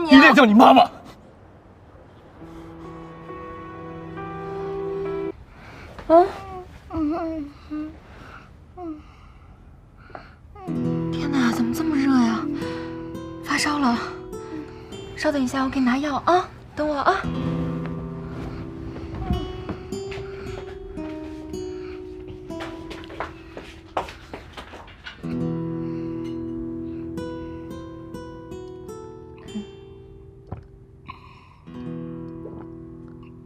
你啊！依恋叫你妈妈。啊！天哪，怎么这么热呀？发烧了。稍等一下，我给你拿药啊，等我啊。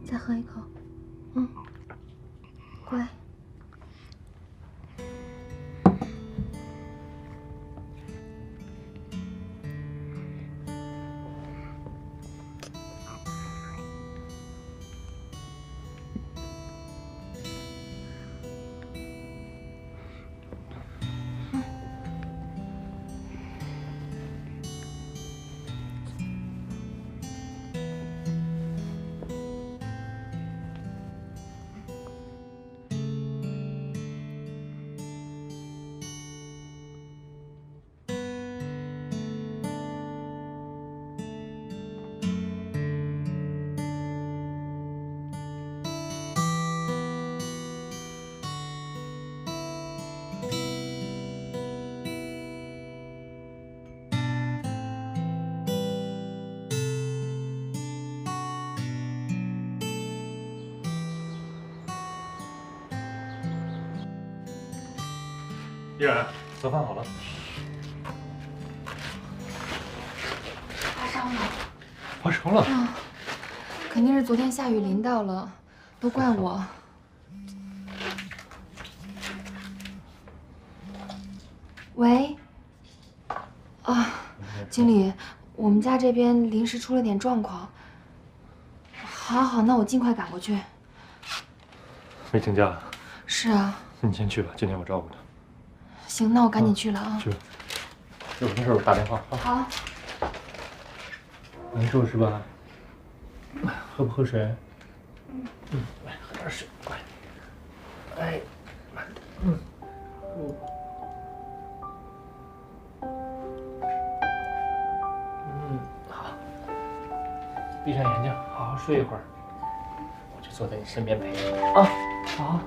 再喝一口，乖。依然，早饭好了。发烧了。发烧了？肯定是昨天下雨淋到了，都怪我。喂。啊，经理，我们家这边临时出了点状况。好，那我尽快赶过去。没请假？是啊。你先去吧，今天我照顾他。行，那我赶紧去了啊。去吧。有什么事我打电话啊。好。难受是吧？喝不喝水？来喝点水，乖。哎，好。闭上眼睛，好好睡一会儿。我就坐在你身边陪你啊。好。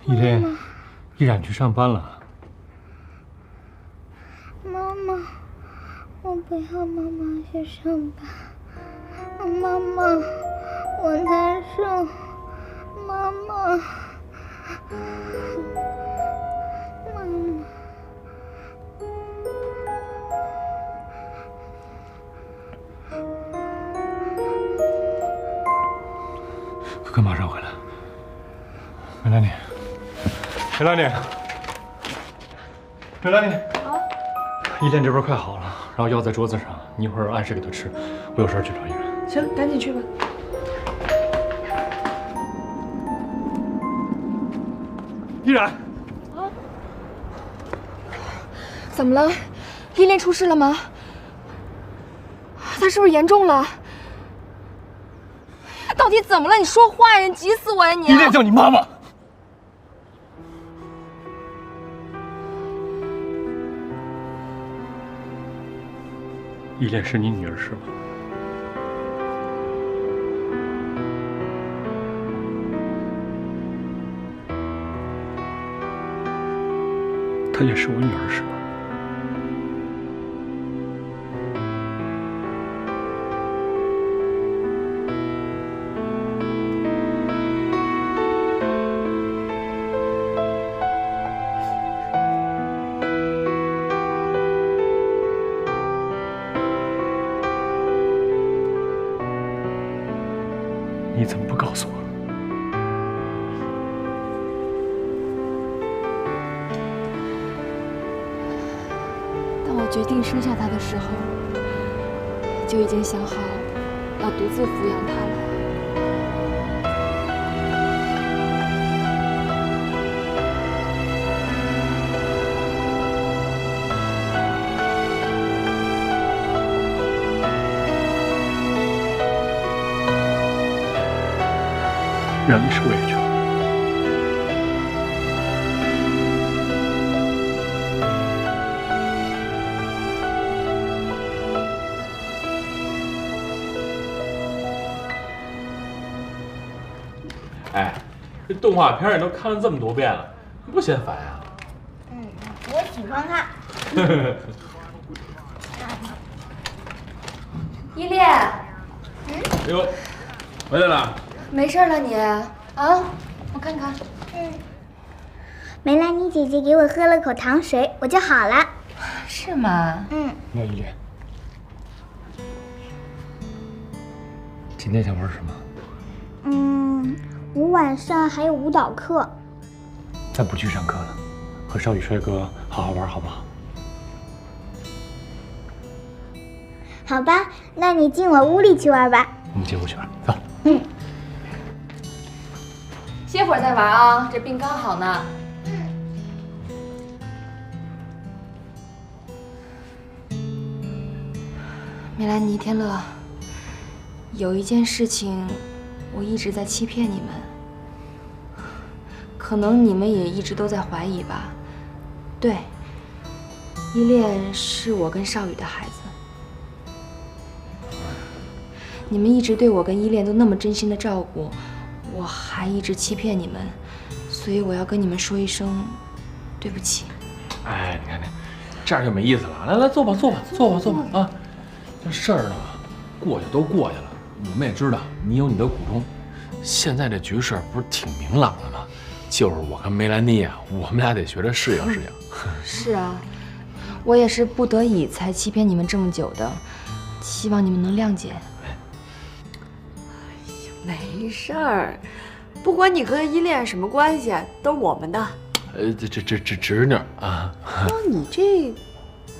依恋，依然去上班了。妈妈，我不要妈妈去上班。妈妈，我难受。妈妈，妈妈。哥哥马上回来。梅兰妮，梅兰妮，梅兰妮。啊。依恋这边快好了，然后药在桌子上，你一会儿按时给她吃。我有事去找依然。行，赶紧去吧。依然。啊？怎么了？依恋出事了吗？他是不是严重了？到底怎么了？你说话呀！你急死我呀你！依恋叫你妈妈。依恋是你女儿是吗？她也是我女儿是吗？你怎么不告诉我？决定生下他的时候，就已经想好要独自抚养他了。让你受委屈了。哎，这动画片你都看了这么多遍了，你不嫌烦呀？我喜欢看。依恋，哎呦，回来了。没事了你啊？我看看。梅兰妮姐姐给我喝了口糖水，我就好了。是吗？那依恋，今天想玩什么？我晚上还有舞蹈课。咱不去上课了，和少宇帅哥好好玩，好不好？好吧，那你进我屋里去玩吧。我们进屋去玩，走。歇会儿再玩啊，这病刚好呢。梅兰妮、天乐，有一件事情，我一直在欺骗你们，可能你们也一直都在怀疑吧。对，依恋是我跟少宇的孩子。你们一直对我跟依恋都那么真心的照顾，我还一直欺骗你们，所以我要跟你们说一声对不起。哎，你看看，这样就没意思了。来来，坐吧，坐吧，坐吧，坐吧啊！这事儿呢，过去都过去了。我们也知道你有你的苦衷。现在这局势不是挺明朗了吗？就是我跟梅兰妮啊，我们俩得学着适应适应。是啊，我也是不得已才欺骗你们这么久的，希望你们能谅解。没事儿，不管你和依恋什么关系，都是我们的。这侄女啊。哦，你这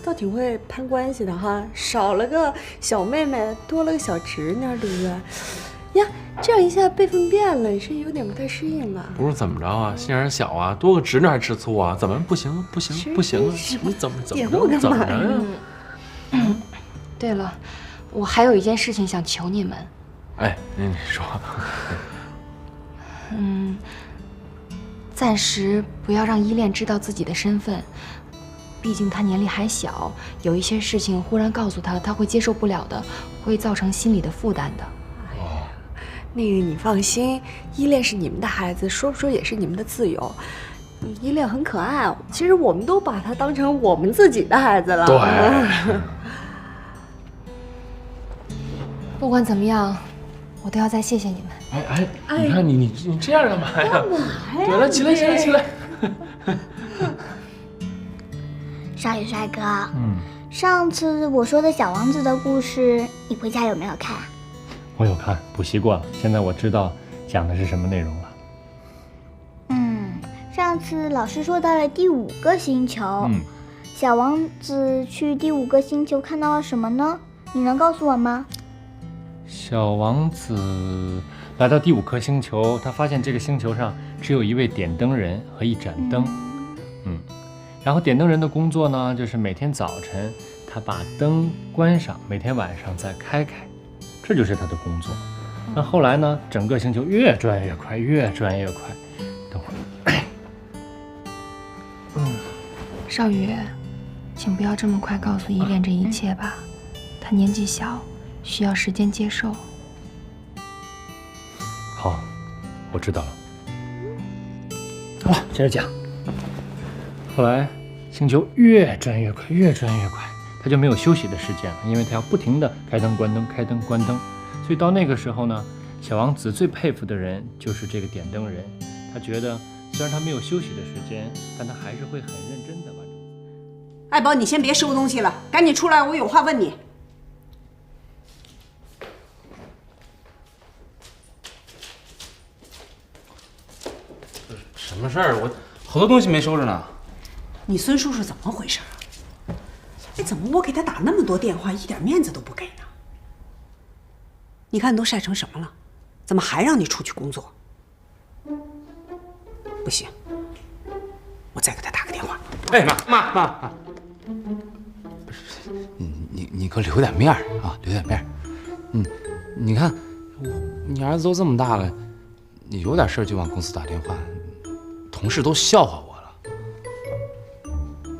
倒挺会攀关系的哈，少了个小妹妹，多了个小侄女，对不对？呀，这样一下辈分变了，你是有点不太适应吧？不是怎么着啊？心眼小啊，多个侄女还吃醋啊？怎么不行？不行，不行啊！你怎么着？怎么着呀？对了，我还有一件事情想求你们。哎，你说。暂时不要让依恋知道自己的身份，毕竟她年龄还小，有一些事情忽然告诉她，她会接受不了的，会造成心理的负担的。那个你放心，依恋是你们的孩子，说不说也是你们的自由。依恋很可爱，其实我们都把她当成我们自己的孩子了。对。不管怎么样，我都要再谢谢你们。你看你这样干嘛呀？干嘛呀？对了，起来。少宇帅哥，上次我说的小王子的故事，你回家有没有看？我有看，补习过了。现在我知道讲的是什么内容了。上次老师说到了第5个星球，小王子去第5个星球看到了什么呢？你能告诉我吗？小王子来到第5颗星球，他发现这个星球上只有一位点灯人和一盏灯。然后点灯人的工作呢，就是每天早晨他把灯关上，每天晚上再开开，这就是他的工作。那后来呢，整个星球越转越快，越转越快。等会儿，少宇，请不要这么快告诉依恋这一切吧，她年纪小，需要时间接受。好，我知道了。好了，接着讲。后来星球越转越快，越转越快，他就没有休息的时间了，因为他要不停的开灯关灯，开灯关灯。所以到那个时候呢，小王子最佩服的人就是这个点灯人。他觉得虽然他没有休息的时间，但他还是会很认真的完成。爱宝，你先别收东西了，赶紧出来，我有话问你。什么事儿？我好多东西没收着呢。你孙叔叔怎么回事啊？哎，怎么我给他打那么多电话，一点面子都不给呢？你看你都晒成什么了，怎么还让你出去工作？不行，我再给他打个电话。哎，妈，你给我留点面儿啊，留点面儿。你看，你儿子都这么大了，你有点事就往公司打电话，同事都笑话我了。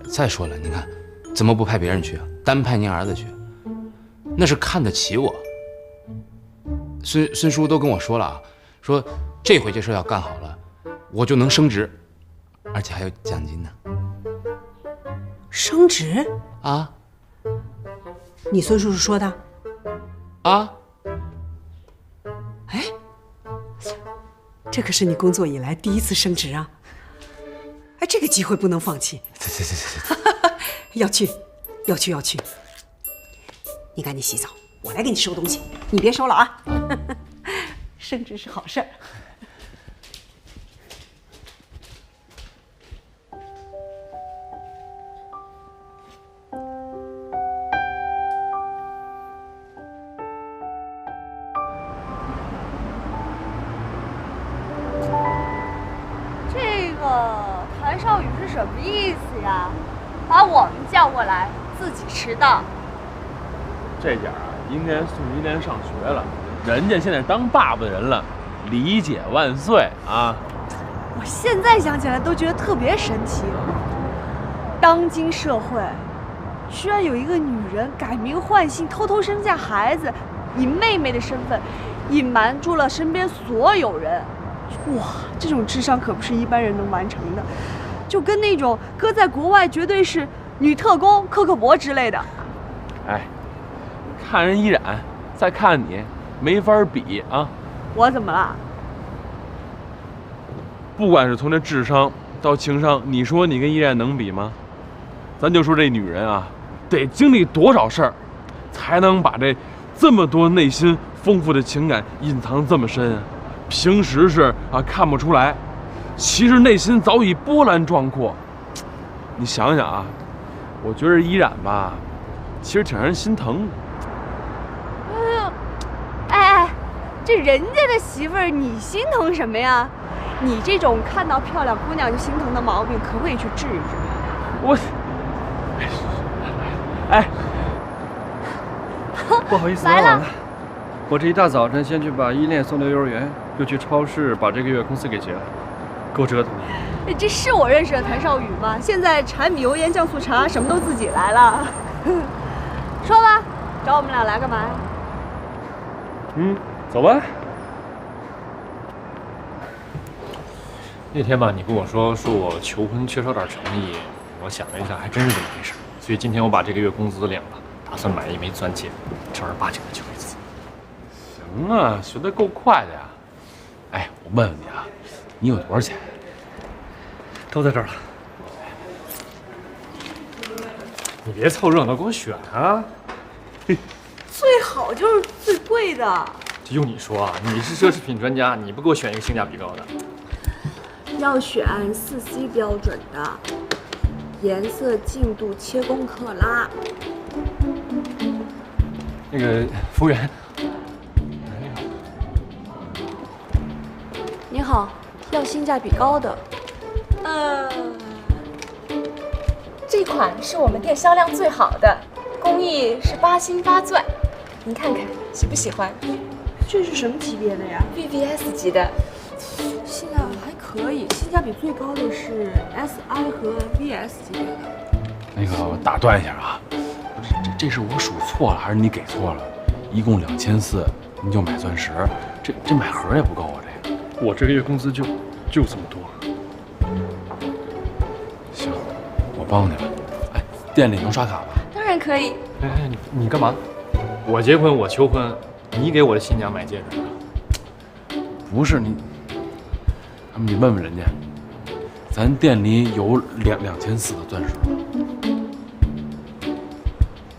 再说了，你看，怎么不派别人去啊？单派您儿子去，那是看得起我。孙叔都跟我说了啊，说这回这事要干好了，我就能升职，而且还有奖金呢。升职啊？你孙叔叔说的？啊？哎，这可是你工作以来第一次升职啊！哎，这个机会不能放弃。要去。你赶紧洗澡，我来给你收东西，你别收了啊。升职是好事儿。这个谭少宇是什么意思呀？把我们叫过来，自己迟到。这点啊，应该送依莲上学了。人家现在当爸爸的人了，理解万岁啊！我现在想起来都觉得特别神奇。当今社会，居然有一个女人改名换姓，偷偷生下孩子，以妹妹的身份隐瞒住了身边所有人。哇，这种智商可不是一般人能完成的，就跟那种搁在国外绝对是女特工柯克伯之类的。哎，看人依然，再看你，没法比啊！我怎么了？不管是从这智商到情商，你说你跟依然能比吗？咱就说这女人啊，得经历多少事儿，才能把这么多内心丰富的情感隐藏这么深啊？平时是看不出来，其实内心早已波澜壮阔。你想想啊，我觉得依然吧，其实挺让人心疼的。哎，这人家的媳妇儿，你心疼什么呀？你这种看到漂亮姑娘就心疼的毛病，可不可以去治一治？我，哎，不好意思，来了。我这一大早晨先去把依恋送到幼儿园，又去超市把这个月工资给结了，够折腾的。这是我认识的谭少宇吗？现在柴米油盐酱醋茶什么都自己来了。说吧，找我们俩来干嘛呀？走吧。那天吧，你跟我说我求婚缺少点诚意，我想了一下，还真是这么回事。所以今天我把这个月工资领了，打算买一枚钻戒，正儿八经的求一次。行啊，学得够快的呀。哎，我问问你啊，你有多少钱？都在这儿了。你别凑热闹，给我选啊！最好就是最贵的。就用你说啊，你是奢侈品专家，你不给我选一个性价比高的？要选4C 标准的，颜色、净度、切工克拉。那个服务员，你好，要性价比高的。这款是我们店销量最好的，工艺是8星8钻，您看看喜不喜欢？这是什么级别的呀 ？VVS 级的。性价比还可以，性价比最高的是 SI 和 VS 级别的。那个我打断一下啊，这是我数错了还是你给错了？一共2400，你就买钻石，这买盒也不够啊！这个我这个月工资就这么多。行，我帮你吧。哎，店里能刷卡吧？当然可以。哎，你干嘛？我结婚，我求婚，你给我的新娘买戒指啊？不是你，你问问人家，咱店里有2400的钻石吗？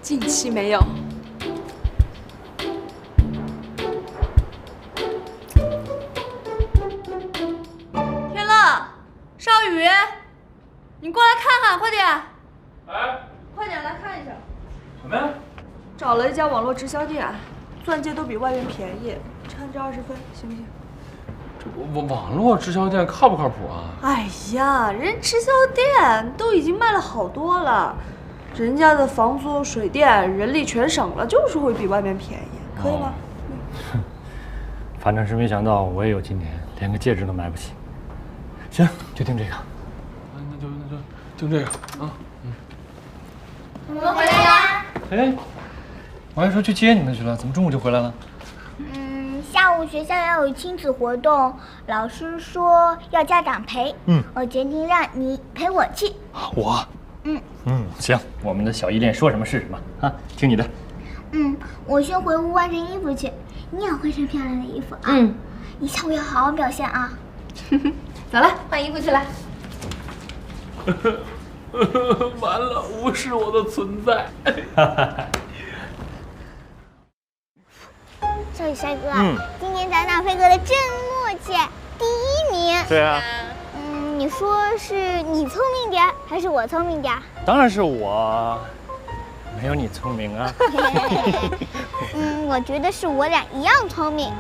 近期没有。天乐，少宇，你过来看看，快点！哎，快点来看一下。找了一家网络直销店，钻戒都比外面便宜，掺着20分，行不行？这网络直销店靠不靠谱啊？哎呀，人直销店都已经卖了好多了，人家的房租、水电、人力全省了，就是会比外面便宜，可以吗？反正是没想到我也有今天，连个戒指都买不起。行，就定这个。那就定这个啊。我们回来啦。哎，我还说去接你们去了，怎么中午就回来了？下午学校要有亲子活动，老师说要家长陪。我决定让你陪我去。我？行，我们的小依恋说什么是什么啊，听你的。我先回屋换身衣服去，你也换身漂亮的衣服啊。你下午要好好表现啊。走了，换衣服去了。完了，无视我的存在。帅哥，今年咱俩配合的真默契，第1名。对啊。你说是你聪明点，还是我聪明点？当然是我，没有你聪明啊。我觉得是我俩一样聪明。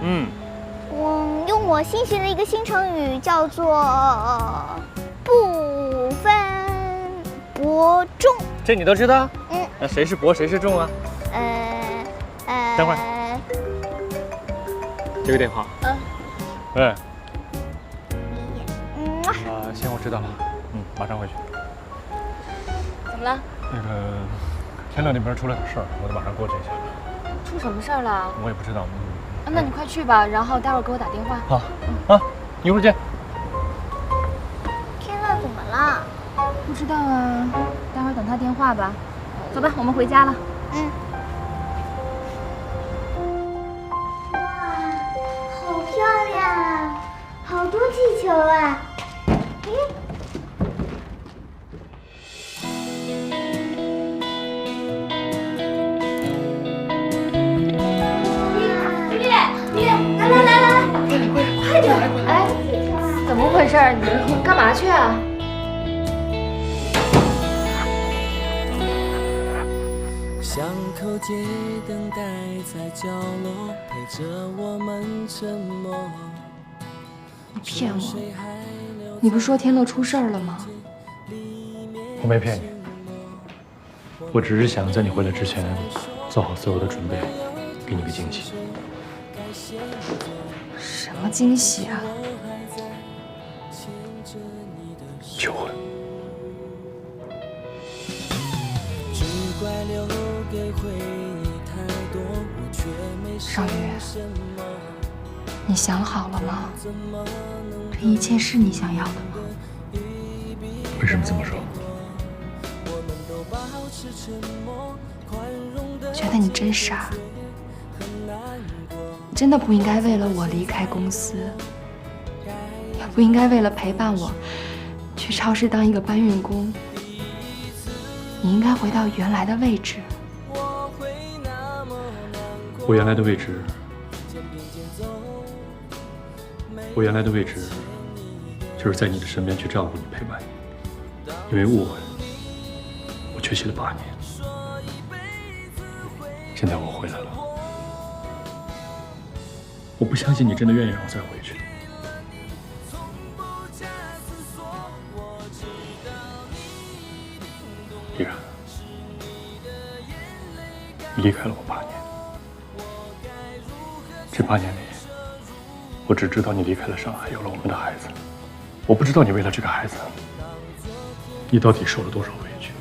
我用我新学的一个新成语叫做不分伯仲。这你都知道？那谁是伯，谁是仲啊？等会儿。这个电话。喂。行，我知道了。马上回去。怎么了？那个天乐那边出了点事儿，我得马上过去一下。出什么事儿了？我也不知道。那你快去吧，然后待会儿给我打电话。好。一会儿见。天乐怎么了？不知道啊，待会儿等他电话吧。走吧，我们回家了。好漂亮啊，好多气球啊！来，快点！哎，怎么回事？你干嘛去啊？巷口街灯待在角落，陪着我们沉默。你骗我！你不是说天乐出事儿了吗？我没骗你，我只是想在你回来之前做好所有的准备，给你个惊喜。什么惊喜啊？求婚。少宇，你想好了吗？这一切是你想要的吗？为什么这么说？觉得你真傻，你真的不应该为了我离开公司，也不应该为了陪伴我去超市当一个搬运工。你应该回到原来的位置。我原来的位置，就是在你的身边去照顾你、陪伴你。因为误会，我缺席了8年。现在我回来了，我不相信你真的愿意让我再回去。依然，你离开了我8年。这8年里，我只知道你离开了上海，有了我们的孩子。我不知道你为了这个孩子，你到底受了多少委屈，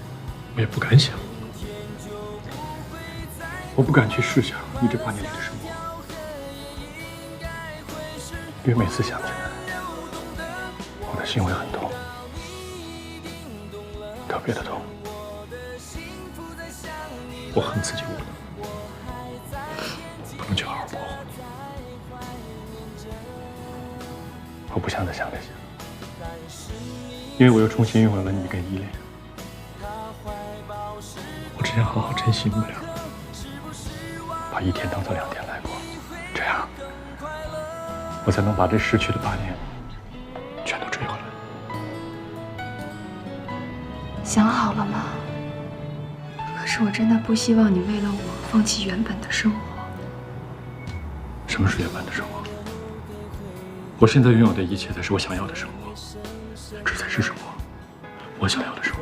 我也不敢想。我不敢去试想你这8年里的生活，因为每次想起来，我的心会很痛，特别的痛。我恨自己无能，不能去好好保护你。我不想再想这些，因为我又重新拥有了你跟依恋。我只想好好珍惜你们俩，把1天当做2天来过，这样我才能把这失去的8年全都追回来。想好了吗？可是我真的不希望你为了我放弃原本的生活。什么是原本的生活？我现在拥有的一切才是我想要的生活，这才是生活，我想要的生活。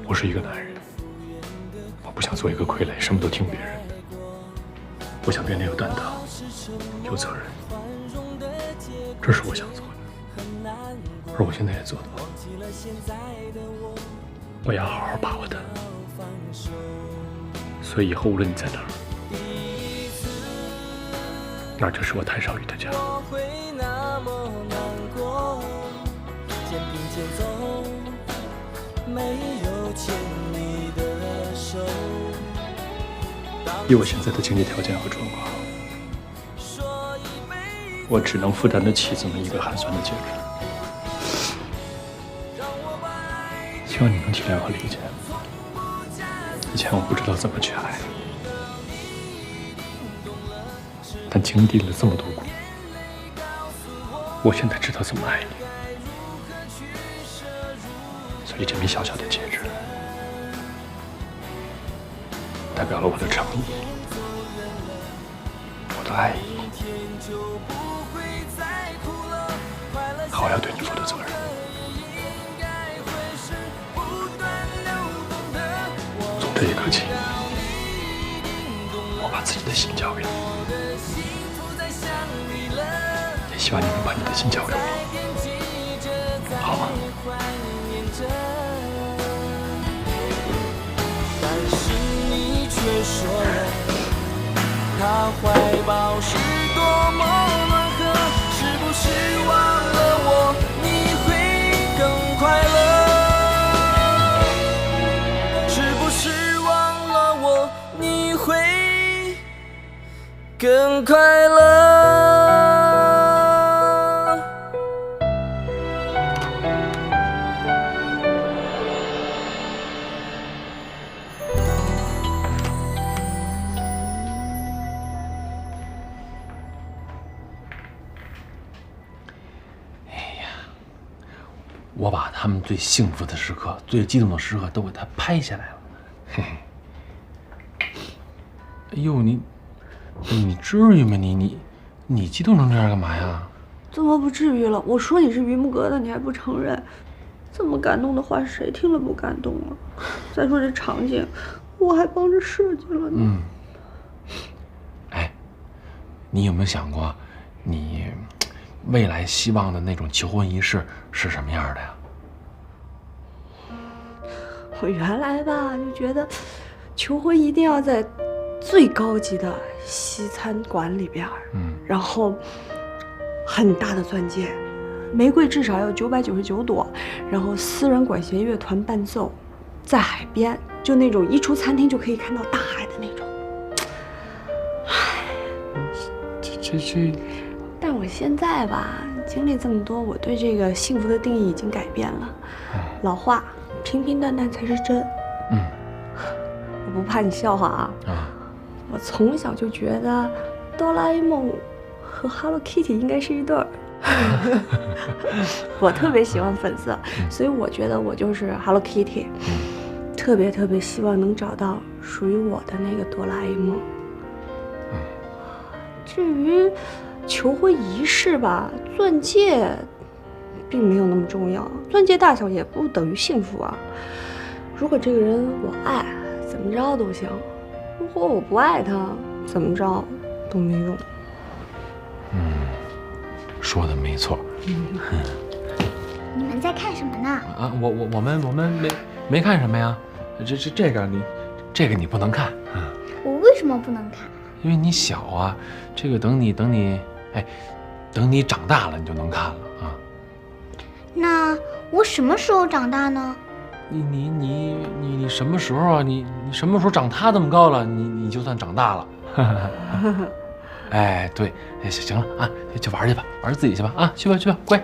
我是一个男人，我不想做一个傀儡，什么都听别人的。我想变得有担当，有责任，这是我想做的，而我现在也做到了。我要好好把握它，所以以后无论你在哪儿，那儿就是我太少宇的家。以我现在的经济条件和状况，我只能负担得起这么一个寒酸的戒指。希望你能体谅和理解。以前我不知道怎么去爱，但经历了这么多苦，我现在知道怎么爱你。所以这枚小小的戒指，代表了我的诚意，我的爱意，好要对你负的责任。从这一刻起，我把自己的心交给你，也希望你能把你的心交给我，好吗？但是你却说了，他怀抱是多么暖和，是不是忘了我，你会更快乐？是不是忘了我，你会更快乐？我把他们最幸福的时刻、最激动的时刻都给他拍下来了。嘿嘿。哎呦，你至于吗？你激动成这样干嘛呀？怎么不至于了？我说你是榆木疙瘩，你还不承认？这么感动的话，谁听了不感动啊？再说这场景，我还帮着设计了呢。哎，你有没有想过，你未来希望的那种求婚仪式是什么样的呀？我原来吧就觉得，求婚一定要在最高级的西餐馆里边，然后很大的钻戒，玫瑰至少要999朵，然后私人管弦乐团伴奏，在海边，就那种一出餐厅就可以看到大海的那种。这。但我现在吧，经历这么多，我对这个幸福的定义已经改变了。老话，平平淡淡才是真。我不怕你笑话啊。我从小就觉得哆啦 A 梦和 Hello Kitty 应该是一对儿。我特别喜欢粉色，所以我觉得我就是 Hello Kitty。特别特别希望能找到属于我的那个哆啦 A 梦。至于求婚仪式吧，钻戒并没有那么重要，钻戒大小也不等于幸福啊。如果这个人我爱，怎么着都行；如果我不爱他，怎么着都没用。说的没错。你们在看什么呢？啊，我们没看什么呀？这个你不能看。我为什么不能看？因为你小啊，这个等你长大了，你就能看了啊。那我什么时候长大呢？你什么时候啊？你什么时候长他这么高了？你就算长大了。哎，对，哎，行了啊，就玩去吧，玩自己去吧啊，去吧，乖。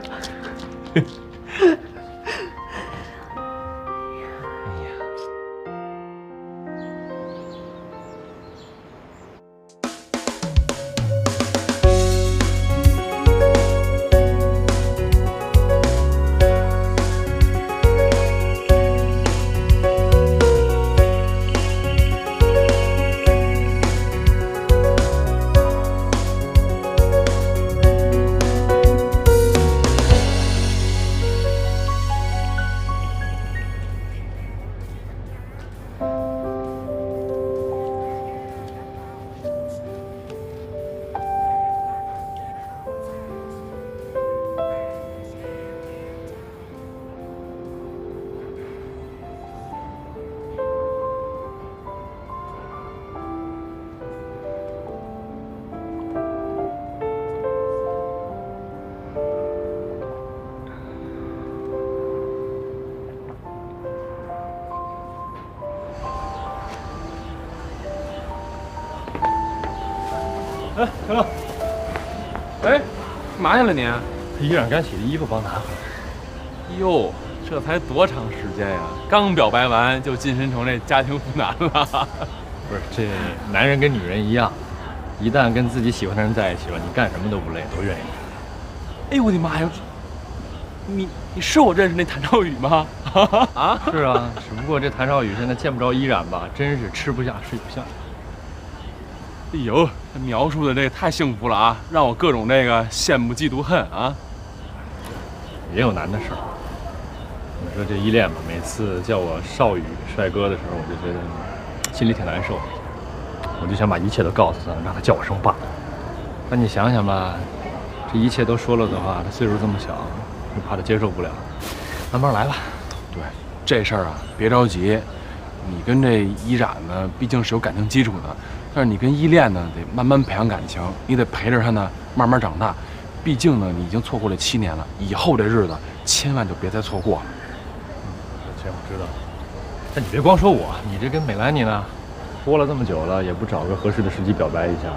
哎，小乐，哎，干嘛去了你？依然干洗的衣服帮拿回来。哟，这才多长时间呀？刚表白完就晋升成这家庭妇男了。不是，这男人跟女人一样，一旦跟自己喜欢的人在一起了，你干什么都不累，都愿意。哎呦我的妈呀！你是我认识那谭兆宇吗？啊，是啊，只不过这谭兆宇现在见不着依然吧，真是吃不下睡不下。哎呦，他描述的这个太幸福了啊，让我各种这个羡慕嫉妒恨啊。也有难的事儿。你说这依恋吧，每次叫我少宇帅哥的时候，我就觉得心里挺难受的。我就想把一切都告诉他，让他叫我声爸。但你想想吧，这一切都说了的话，他岁数这么小，就怕他接受不了。慢慢来吧。对，这事儿啊，别着急。你跟这依然呢，毕竟是有感情基础的，但是你跟依恋呢，得慢慢培养感情，你得陪着他呢，慢慢长大。毕竟呢，你已经错过了7年了，以后这日子千万就别再错过了。行，我知道。但你别光说我，你这跟美兰妮呢，拖了这么久了，也不找个合适的时机表白一下。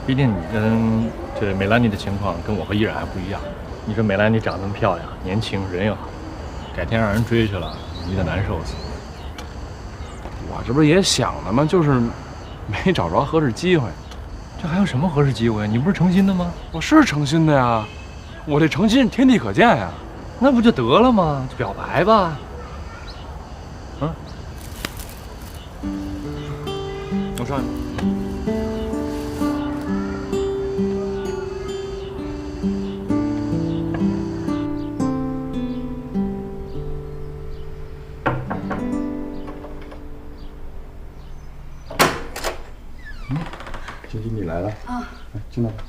毕竟你跟这美兰妮的情况跟我和依然还不一样。你说美兰妮长得那么漂亮，年轻，人又好，改天让人追去了，你得难受死。我这不是也想了吗？就是没找着合适机会。这还有什么合适机会？你不是诚心的吗？我是诚心的呀，我这诚心天地可见呀。那不就得了吗？就表白吧。嗯，我上去。姐姐，你来了啊！来，进来吧。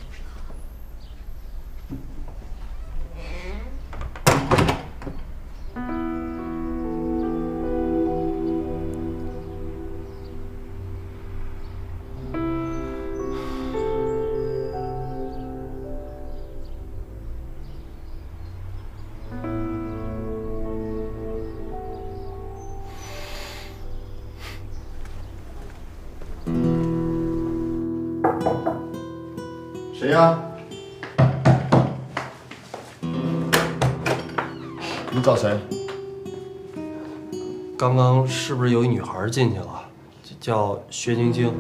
谁呀？你找谁？刚刚是不是有一女孩进去了？叫薛晶晶。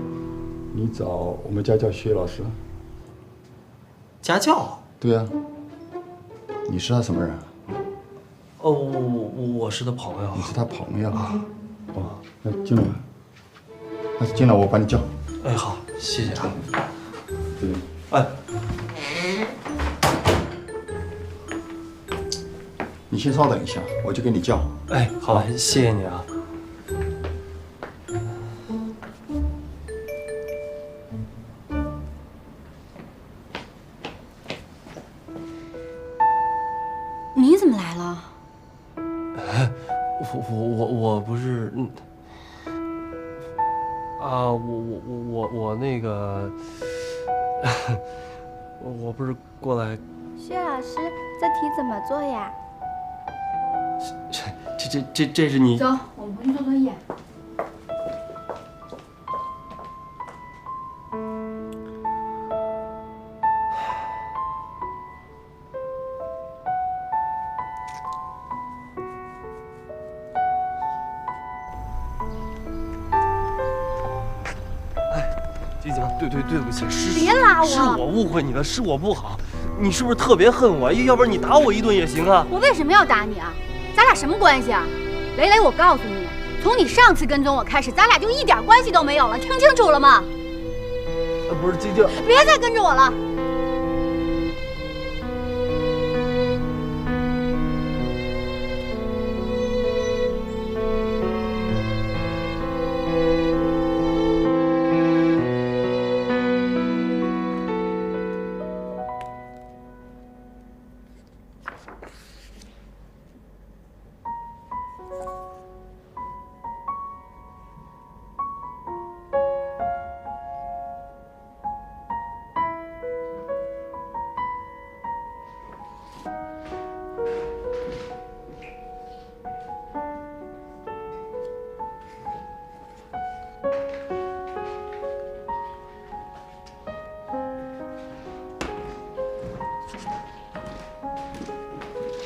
你找我们家教薛老师。家教？对呀。你是他什么人？哦，我是他朋友。你是他朋友啊？哦，那进来。那进来，我把你叫。哎，好，谢谢啊。对。哎，你先稍等一下，我就给你叫。哎，好，谢谢你啊。你怎么来了？我不是，我那个。我不是过来。薛老师，这题怎么做呀？这是你。走，我们回去做作业。晶晶，对不起，别拉我，是我误会你了，是我不好。你是不是特别恨我？要不然你打我一顿也行啊。我为什么要打你啊？咱俩什么关系啊？蕾蕾，我告诉你，从你上次跟踪我开始，咱俩就一点关系都没有了，听清楚了吗？不是晶晶，别再跟着我了。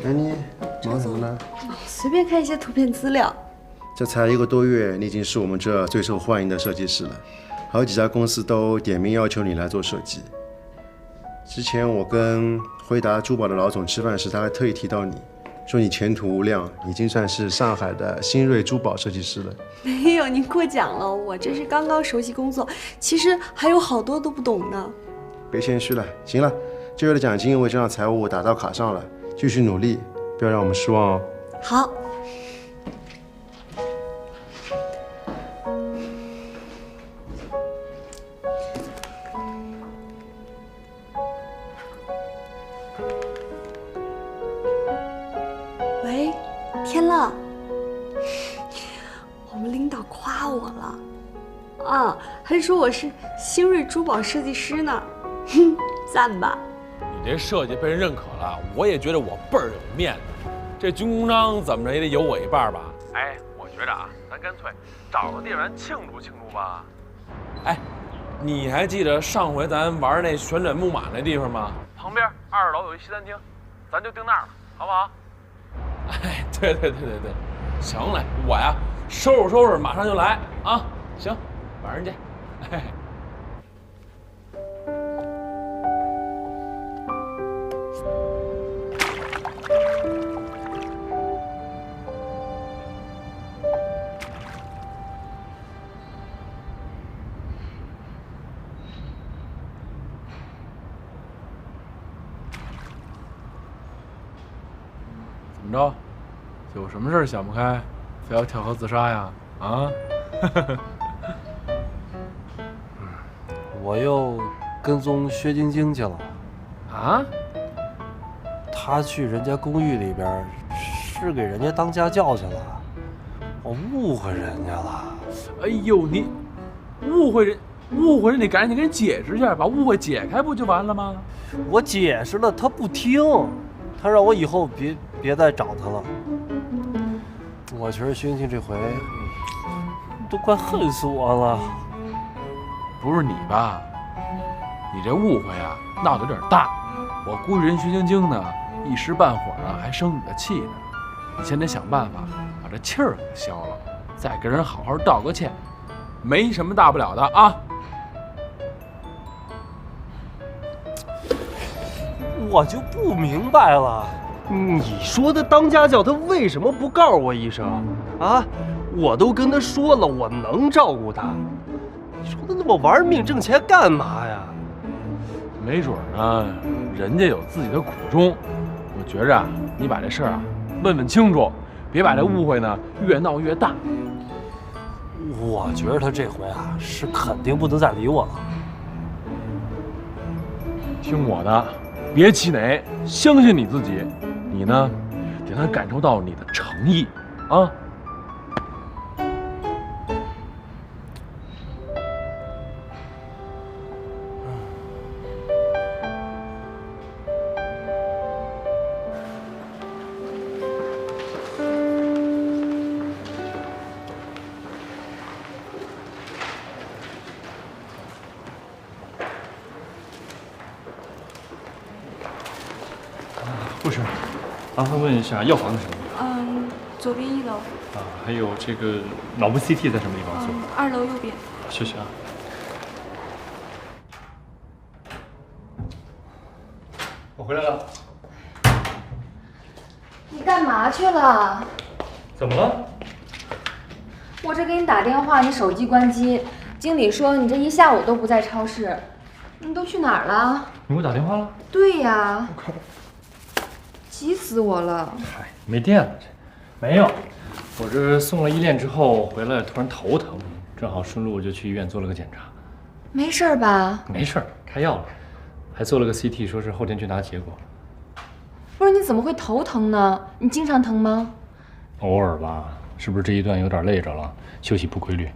安妮，忙什么呢？随便看一些图片资料。这才1个多月，你已经是我们这最受欢迎的设计师了，好几家公司都点名要求你来做设计。之前我跟辉达珠宝的老总吃饭时，他还特意提到你，说你前途无量，已经算是上海的新锐珠宝设计师了。没有，您过奖了，我这是刚刚熟悉工作，其实还有好多都不懂呢。别谦虚了，行了，这月的奖金我已经让财务打到卡上了，继续努力，不要让我们失望哦。好。喂，天乐，我们领导夸我了，啊，还说我是新锐珠宝设计师呢，哼，赞吧？你这设计被人认可了，我也觉得我倍儿有面子。这军功章怎么着也得有我一半吧？哎，我觉着啊，咱干脆找个地方庆祝庆祝吧。哎，你还记得上回咱玩那旋转木马那地方吗？旁边2楼有一西餐厅，咱就定那儿了，好不好？哎，对，行嘞，我呀收拾，马上就来啊！行，晚上见。嘿。怎么着？有什么事想不开，非要跳河自杀呀？啊？我又跟踪薛晶晶去了。啊？他去人家公寓里边，是给人家当家教去了。我误会人家了。哎呦，你误会人，你赶紧跟人解释一下，把误会解开不就完了吗？我解释了，他不听，他让我以后别再找他了。我觉得星星这回都快恨死我了。不是你吧？你这误会啊，闹得有点大。我估计人徐晶晶呢，一时半会儿呢还生你的气呢。你先得想办法把这气儿给消了，再跟人好好道个歉，没什么大不了的啊。我就不明白了，你说的当家教，他为什么不告诉我一声啊？我都跟他说了，我能照顾他。你说他那么玩命挣钱干嘛呀？没准呢，人家有自己的苦衷。我觉着啊，你把这事儿啊问问清楚，别把这误会呢越闹越大。我觉得他这回啊是肯定不能再理我了。听我的，别气馁，相信你自己。你呢，得让他感受到你的诚意啊。护士，麻烦问一下药房在什么地方？左边1楼。啊，还有这个脑部 CT 在什么地方做？2楼右边。谢谢啊。我回来了。你干嘛去了？怎么了？我这给你打电话，你手机关机。经理说你这一下午都不在超市，你都去哪儿了？你给我打电话了？对呀。我看。急死我了！嗨，没电了这。没有，我这送了依恋之后回来，突然头疼，正好顺路就去医院做了个检查。没事吧？没事，开药了，还做了个 CT， 说是后天去拿结果。不是你怎么会头疼呢？你经常疼吗？偶尔吧，是不是这一段有点累着了，休息不规律？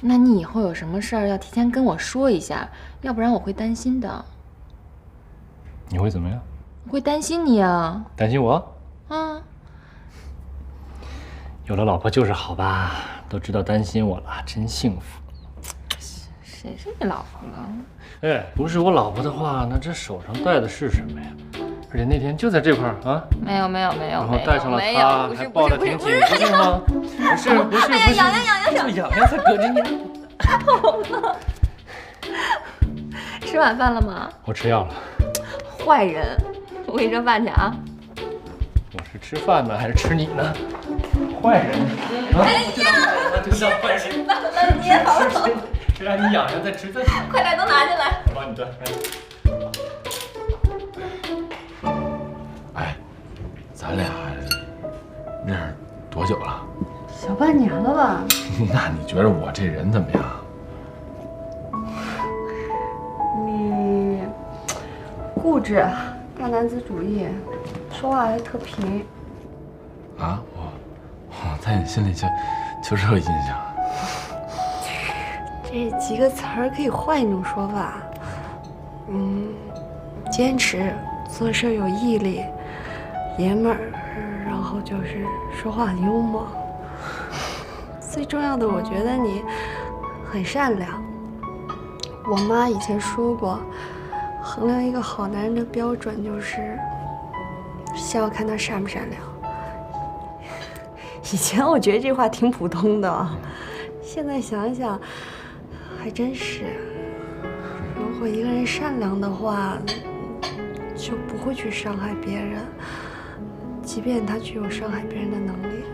那你以后有什么事儿要提前跟我说一下，要不然我会担心的。你会怎么样？我会担心你啊。担心我？啊。有了老婆就是好吧，都知道担心我了，真幸福。谁是你老婆了？哎，不是我老婆的话，那这手上戴的是什么呀？而且那天就在这块儿啊。没有，然后戴上了它，还抱得挺紧，不是吗？不是。哎呀，痒痒才搁着你。痛了。吃晚饭了吗？我吃药了。坏人，我给你热饭去啊。我是吃饭呢，还是吃你呢？坏人！哎呀，就像坏人。你好了，谁让你痒痒再吃再。快点，都拿进来。我帮你端。哎，咱俩认识多久了？小半年了吧？那你觉得我这人怎么样？你固执，大男子主义，说话还特贫。啊，我在你心里就这印象。这几个词儿可以换一种说法，坚持，做事有毅力，爷们儿，然后就是说话很幽默。最重要的，我觉得你很善良。我妈以前说过，衡量一个好男人的标准就是先要看他善不善良。以前我觉得这话挺普通的，现在想想还真是。如果一个人善良的话，就不会去伤害别人，即便他具有伤害别人的能力。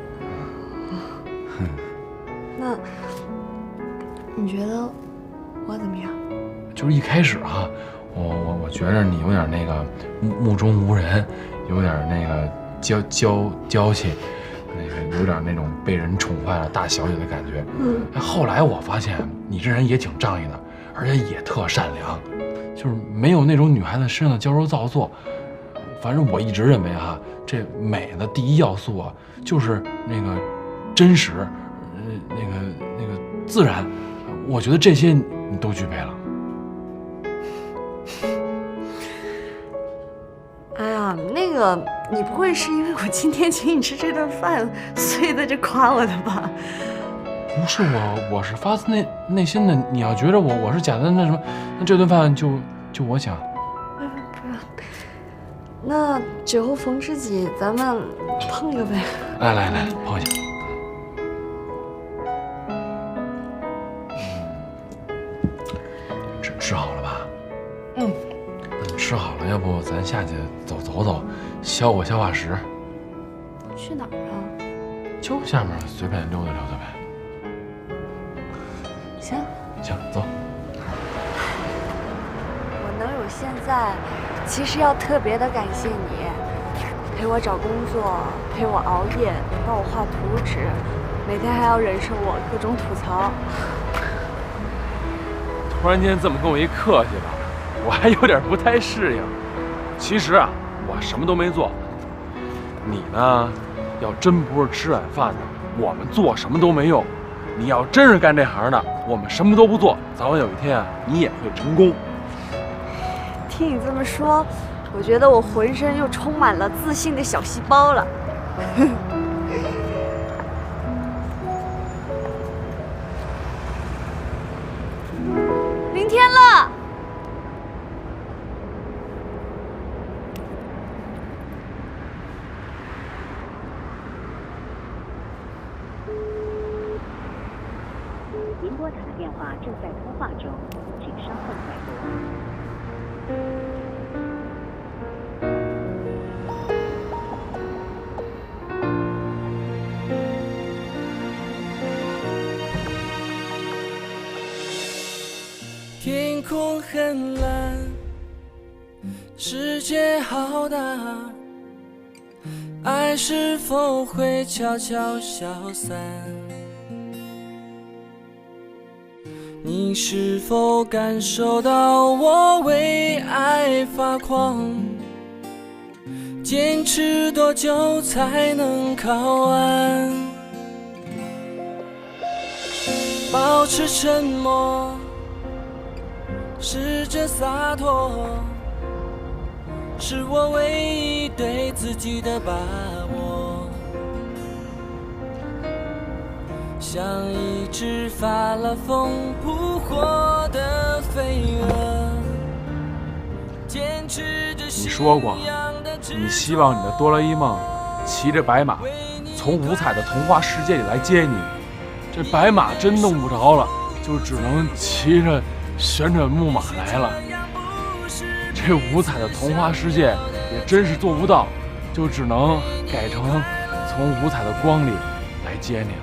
那你觉得我怎么样？就是一开始啊，我觉着你有点那个目中无人，有点那个娇气，那个有点那种被人宠坏了大小姐的感觉。后来我发现你这人也挺仗义的，而且也特善良，就是没有那种女孩子身上的娇柔造作。反正我一直认为哈，这美的第一要素啊，就是那个真实，那个自然。我觉得这些你都具备了。哎呀，那个，你不会是因为我今天请你吃这顿饭，所以在这夸我的吧？不是我是发自内心的。你要觉得我是假的，那什么，那这顿饭就我请。不是，那酒后逢知己，咱们碰一个呗。来，碰一下。吃好了吧？吃好了，要不咱下去走走，消化消化食。去哪儿啊？就下面随便溜达溜达呗。行，走。我能有现在，其实要特别的感谢你，陪我找工作，陪我熬夜，帮我画图纸，每天还要忍受我各种吐槽。突然间这么跟我一客气吧，我还有点不太适应。其实啊，我什么都没做。你呢，要真不是吃软饭的，我们做什么都没用。你要真是干这行的，我们什么都不做，早晚有一天啊，你也会成功。听你这么说，我觉得我浑身又充满了自信的小细胞了。明天了。您拨打的电话正在通话中，请稍后再拨。天空很蓝，世界好大，爱是否会悄悄消散？你是否感受到我为爱发狂？坚持多久才能靠岸？保持沉默，试着洒脱，是我唯一对自己的把握。像一只发了疯扑火的飞蛾。你说过，你希望你的哆啦 A 梦骑着白马从五彩的童话世界里来接你。这白马真弄不着了，就只能骑着旋转木马来了。这五彩的童话世界也真是做不到，就只能改成从五彩的光里来接你了。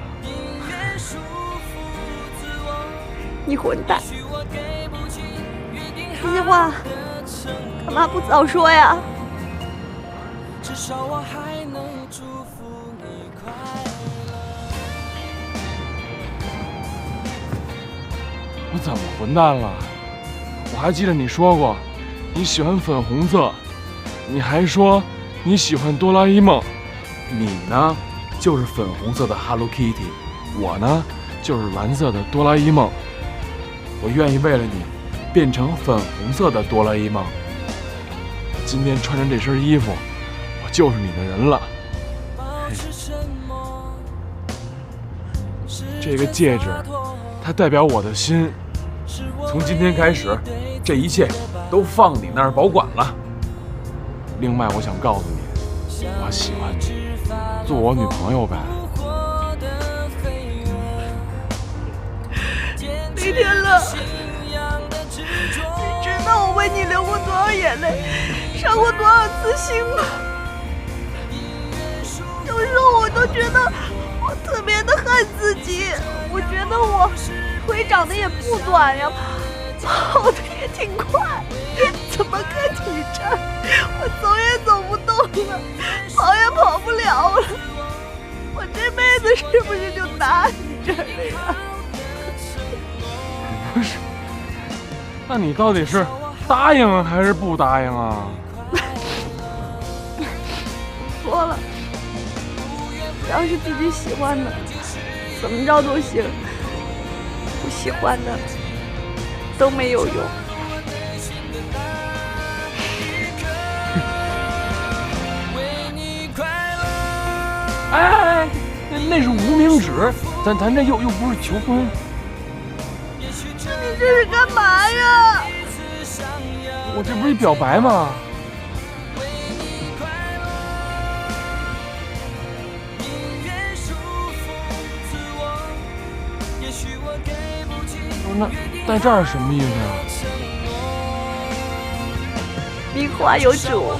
你混蛋！这些话干嘛不早说呀？至少我还能祝福你快乐。我怎么混蛋了？我还记得你说过你喜欢粉红色，你还说你喜欢哆啦 A 梦。你呢，就是粉红色的 Hello Kitty， 我呢，就是蓝色的哆啦 A 梦。我愿意为了你变成粉红色的哆啦 A 梦。今天穿着这身衣服，我就是你的人了。这个戒指，它代表我的心。从今天开始，这一切都放你那儿保管了。另外，我想告诉你，我喜欢你，做我女朋友呗。李天乐，你知道我为你流过多少眼泪，伤过多少次心吗？有时候我都觉得我特别的恨自己，我觉得我腿长得也不短呀，跑得也挺快，怎么跟你这儿，我走也走不动了，跑也跑不了了，我这辈子是不是就搭你这儿了呀？不是，那你到底是答应还是不答应啊？说了，只要是自己喜欢的，怎么着都行；不喜欢的都没有用。哎，那是无名指，咱这又不是求婚。你这是干嘛呀？我这不是一表白吗？那这儿什么意思啊？名花有主。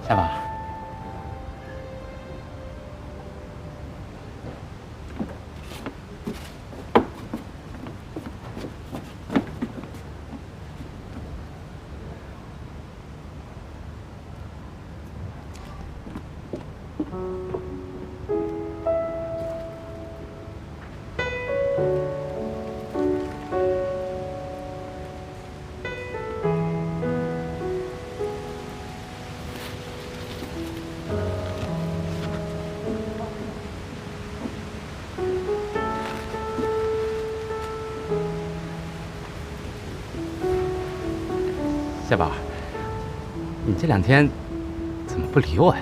下吧。夏宝，你这2天怎么不理我呀？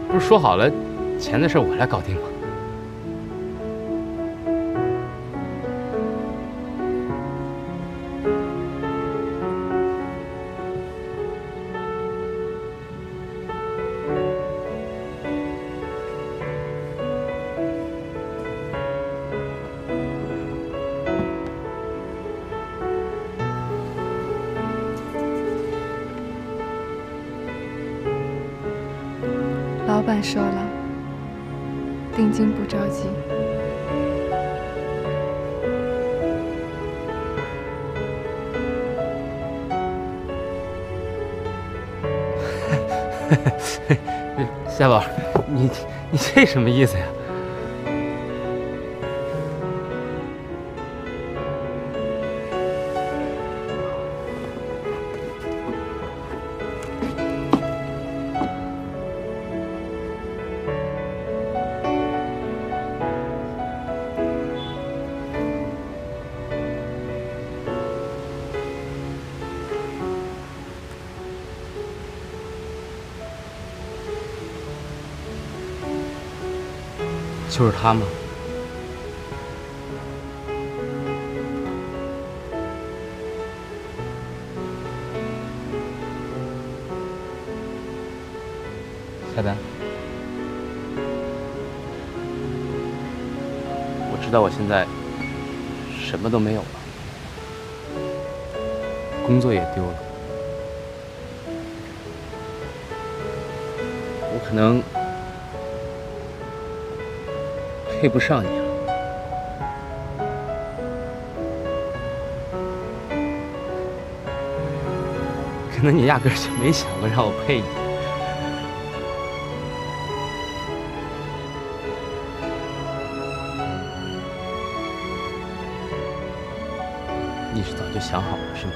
不是说好了，钱的事我来搞定吗？老板说了，定金不着急。夏宝，你这什么意思呀？就是他吗？夏丹，我知道我现在什么都没有了，工作也丢了，我可能配不上你了。可能你压根儿就没想过让我配你。你是早就想好了是吗？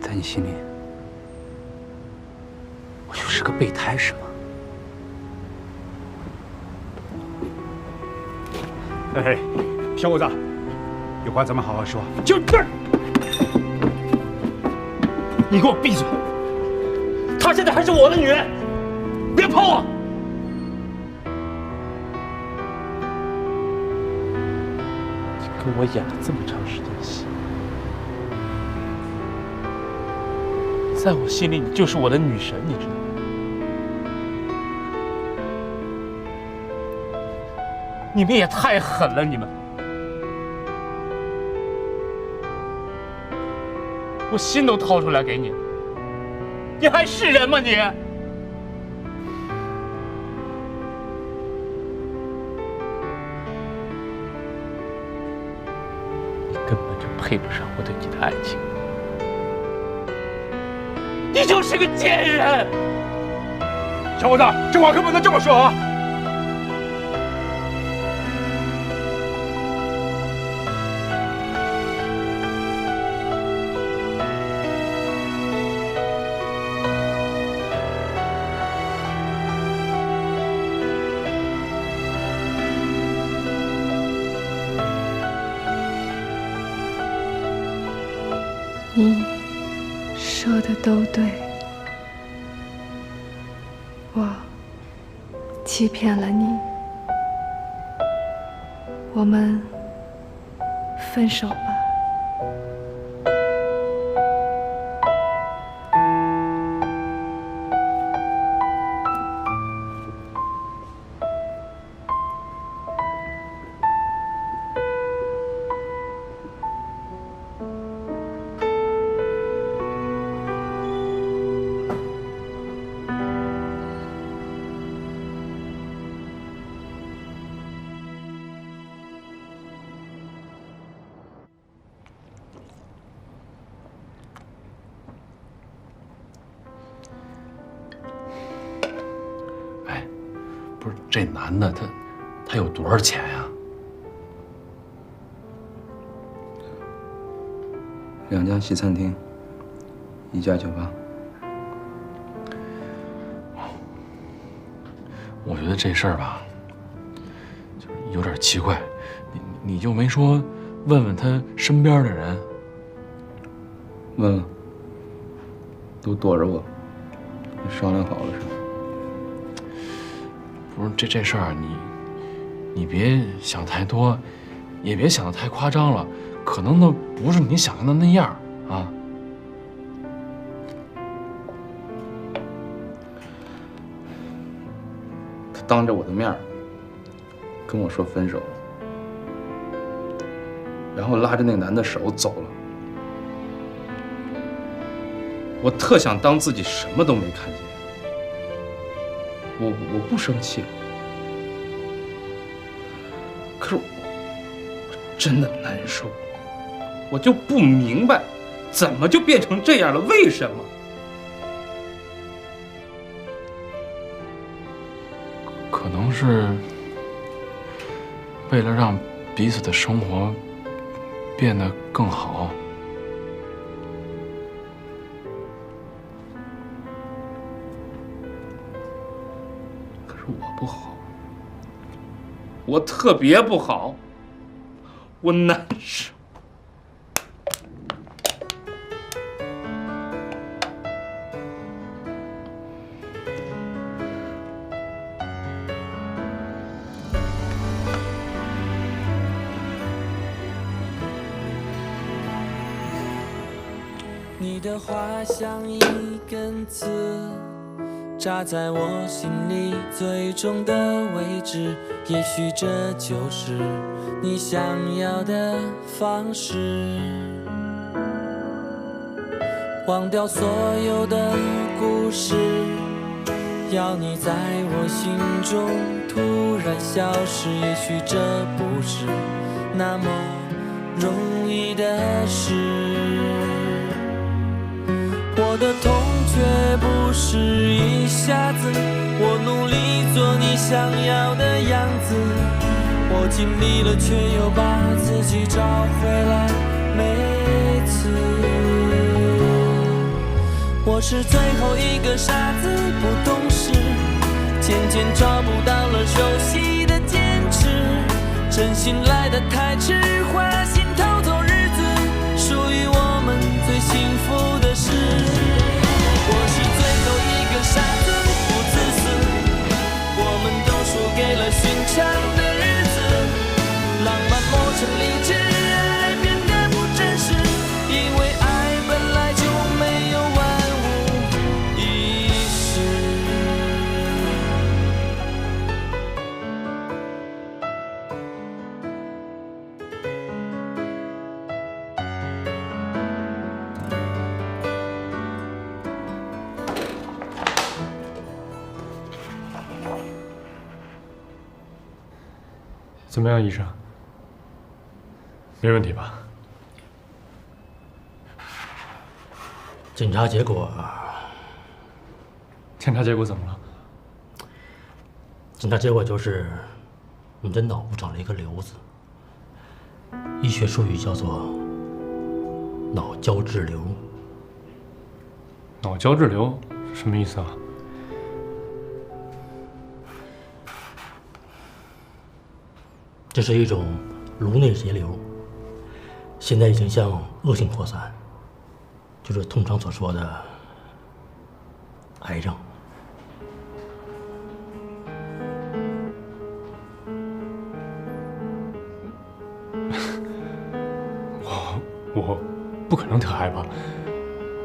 在你心里，我就是个备胎是吗？哎，小伙子，有话咱们好好说。就这儿，你给我闭嘴！她现在还是我的女人，别碰我！你跟我演了这么长时间的戏，在我心里你就是我的女神，你知道吗？你们也太狠了，你们！我心都掏出来给你，你还是人吗你？你根本就配不上我对你的爱情，你就是个贱人！小伙子，这话可不能这么说啊！你说的都对，我欺骗了你，我们分手吧。不是这男的他有多少钱呀？2家西餐厅，1家酒吧。我觉得这事儿吧，就是有点奇怪。你就没说问问他身边的人？问了，都躲着我。商量好了是吧？不是这事儿，你别想太多，也别想得太夸张了，可能那不是你想象的那样啊。他当着我的面跟我说分手，然后拉着那个男的手走了。我特想当自己什么都没看见。我不生气，可是我真的难受，我就不明白，怎么就变成这样了？为什么？可能是为了让彼此的生活变得更好。可是我不好，我特别不好，我难受。你的话像一根刺，扎在我心里最重的位置。也许这就是你想要的方式，忘掉所有的故事，要你在我心中突然消失。也许这不是那么容易的事，我的痛却不是一下子，我努力做你想要的样子，我尽力了却又把自己找回来。每次我是最后一个傻子，不懂事，渐渐找不到了熟悉的坚持，真心来得太迟，花心偷走日子，属于我们最幸福的事。我是最后一个傻子，不自私，我们都输给了寻常的日子，浪漫磨成理智，爱变得不真实，因为爱本来就没有万无一失。怎么样，医生？没问题吧？检查结果检查结果怎么了？检查结果就是你的脑部长了一个瘤子，医学术语叫做脑胶质瘤。脑胶质瘤什么意思啊？这是一种颅内结瘤，现在已经向恶性扩散，就是通常所说的癌症。我不可能得癌吧？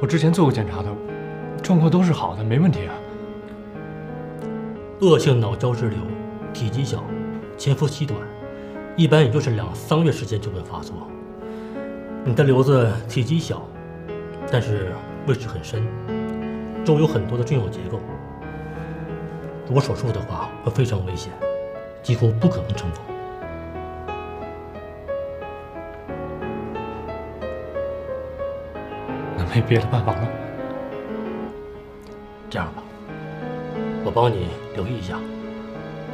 我之前做过检查的，状况都是好的，没问题啊。恶性脑胶质瘤体积小，潜伏期短，一般也就是2、3个月时间就会发作。你的瘤子体积小，但是位置很深，周围有很多的重要结构。如果手术的话，会非常危险，几乎不可能成功。那没别的办法了。这样吧，我帮你留意一下。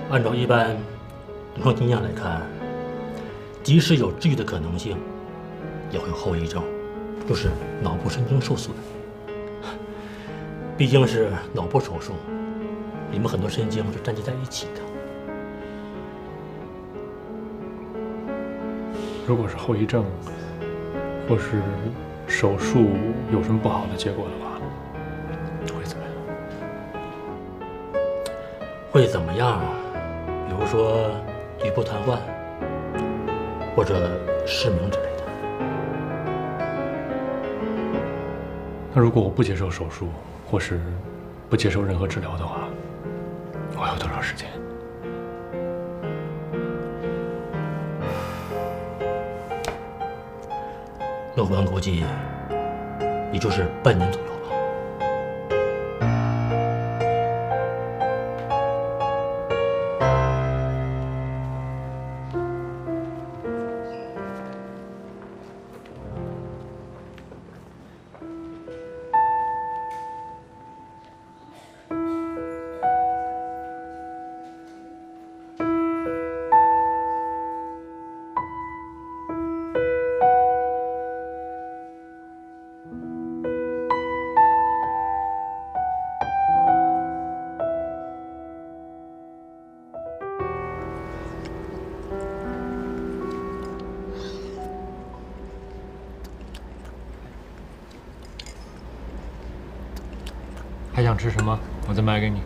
按照一般临床经验来看，即使有治愈的可能性，也会有后遗症，就是脑部神经受损。毕竟是脑部手术，里面很多神经是粘结在一起的。如果是后遗症，或是手术有什么不好的结果的话，会怎么样？会怎么样？比如说局部瘫痪，或者失明之类的。那如果我不接受手术，或是不接受任何治疗的话，我还有多少时间？乐观估计，也就是半年左右吧。还想吃什么？我再买给你。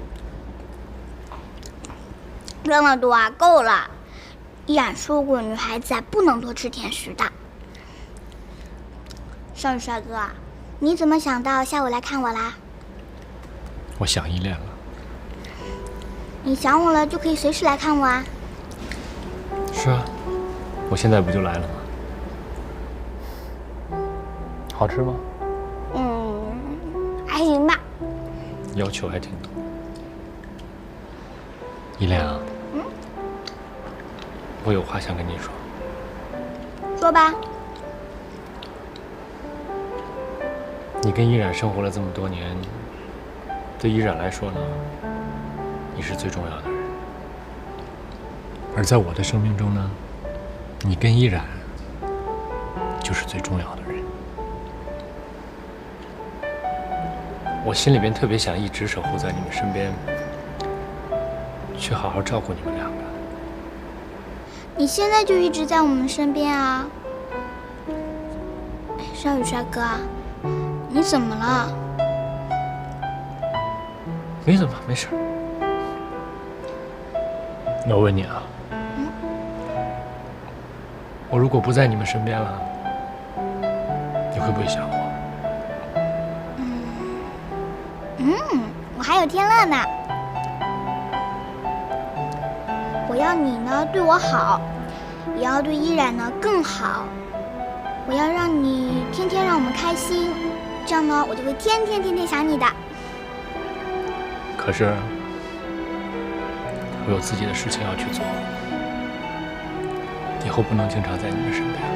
这么多啊，够了。依然说过，女孩子啊不能多吃甜食的。少宇帅哥，你怎么想到下午来看我啦？我想依恋了。你想我了就可以随时来看我啊。是啊，我现在不就来了吗？好吃吗？还行吧。要求还挺多。依恋啊，我有话想跟你说。说吧。你跟依然生活了这么多年，对依然来说呢，你是最重要的人。而在我的生命中呢，你跟依然就是最重要的人。我心里边特别想一直守护在你们身边，去好好照顾你们两个。你现在就一直在我们身边啊。少宇帅哥，你怎么了？没怎么，没事。那我问你啊，我如果不在你们身边了，你会不会想我？我还有天乐呢。我要你呢对我好，也要对依然呢更好。我要让你天天让我们开心，这样呢我就会天天想你的。可是我有自己的事情要去做，以后不能经常在你们身边了。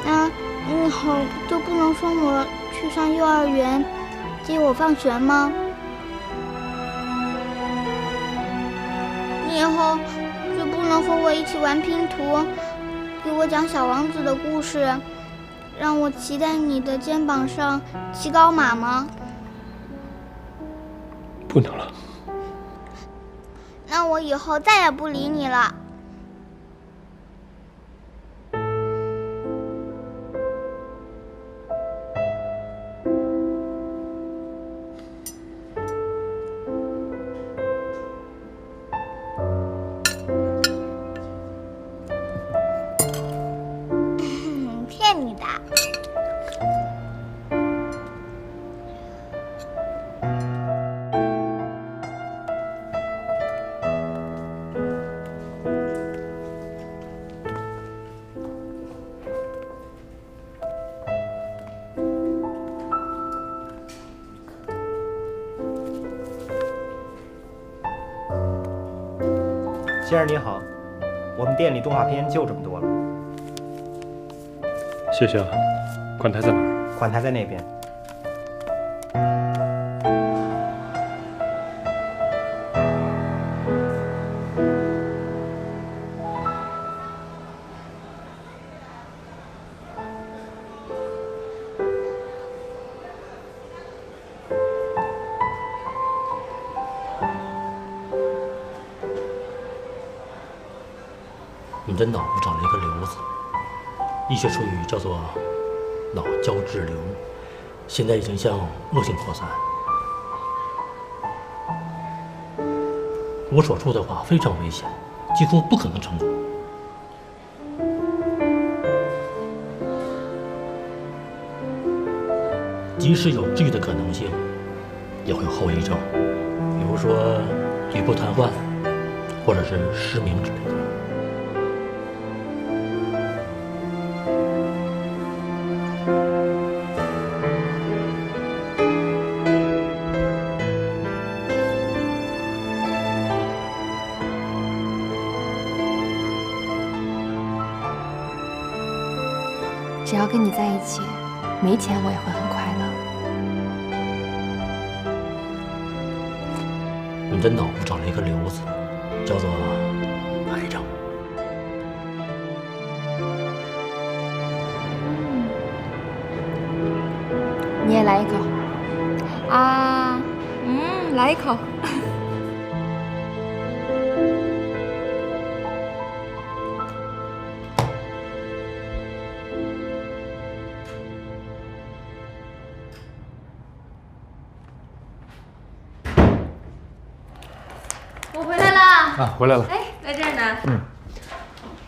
那你以后就不能送我去上幼儿园，接我放学吗？你以后就不能和我一起玩拼图，给我讲小王子的故事，让我骑在你的肩膀上骑高马吗？不能了。那我以后再也不理你了。骗你的。先生您好，我们店里动画片就这么多了。谢谢啊，款台在哪儿？款台在那边。你的脑部长了一个瘤子，医学术语叫做脑胶质瘤，现在已经向恶性扩散。如果手术的话非常危险，几乎不可能成功。即使有治愈的可能性，也会有后遗症，比如说局部瘫痪，或者是失明之类的。只要跟你在一起，没钱我也会很快乐。你的脑部长了一个瘤子，叫做癌症。你也来一口啊，来一口。啊，回来了。哎，在这儿呢。嗯，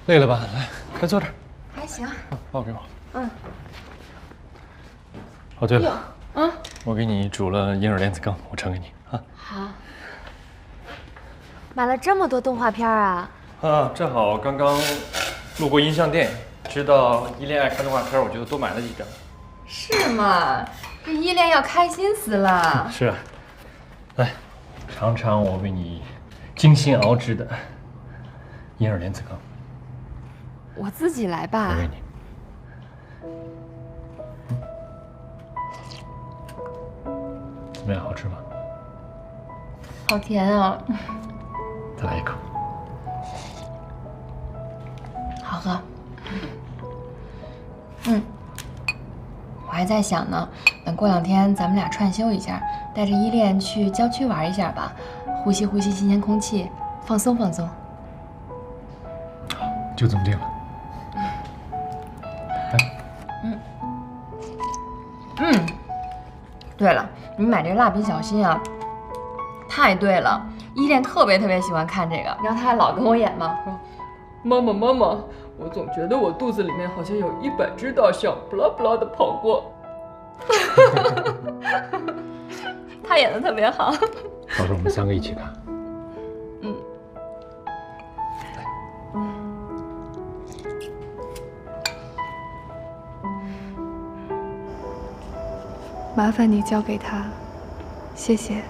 累了吧？来，快坐这儿。还行。抱给我。嗯。哦，对了，啊，我给你煮了银耳莲子羹，我盛给你啊。好。买了这么多动画片啊？啊，正好刚刚路过音像店，知道依恋爱看动画片，我就多买了几张。是吗？这依恋要开心死了。是啊，来尝尝我为你精心熬制的银耳莲子羹。我自己来吧。我为你。怎么样，好吃吗？好甜啊！再来一口。好喝。嗯，我还在想呢，等过2天咱们俩串休一下，带着依恋去郊区玩一下吧，呼吸呼吸新鲜空气，放松放松。就这么定了。对了，你买这个蜡笔小新啊，太对了，依恋特别喜欢看这个，然后他还老跟我演嘛，说妈妈妈妈，我总觉得我肚子里面好像有100只大象不拉不拉的跑过。他演的特别好。到时候我们3个一起看。麻烦你交给他，谢谢。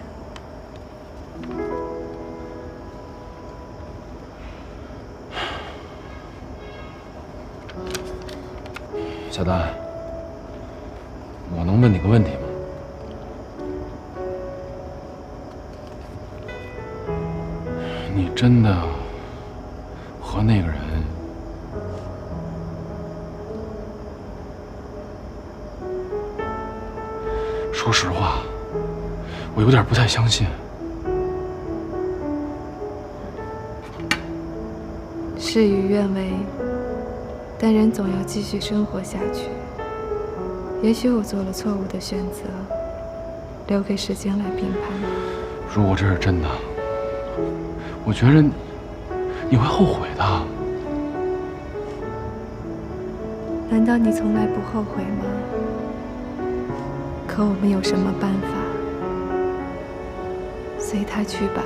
小丹，我能问你个问题吗？你真的和那个人说实话，我有点不太相信。事与愿违，但人总要继续生活下去。也许我做了错误的选择，留给时间来评判吧。如果这是真的，我觉着你会后悔的。难道你从来不后悔吗？可我们有什么办法？随他去吧。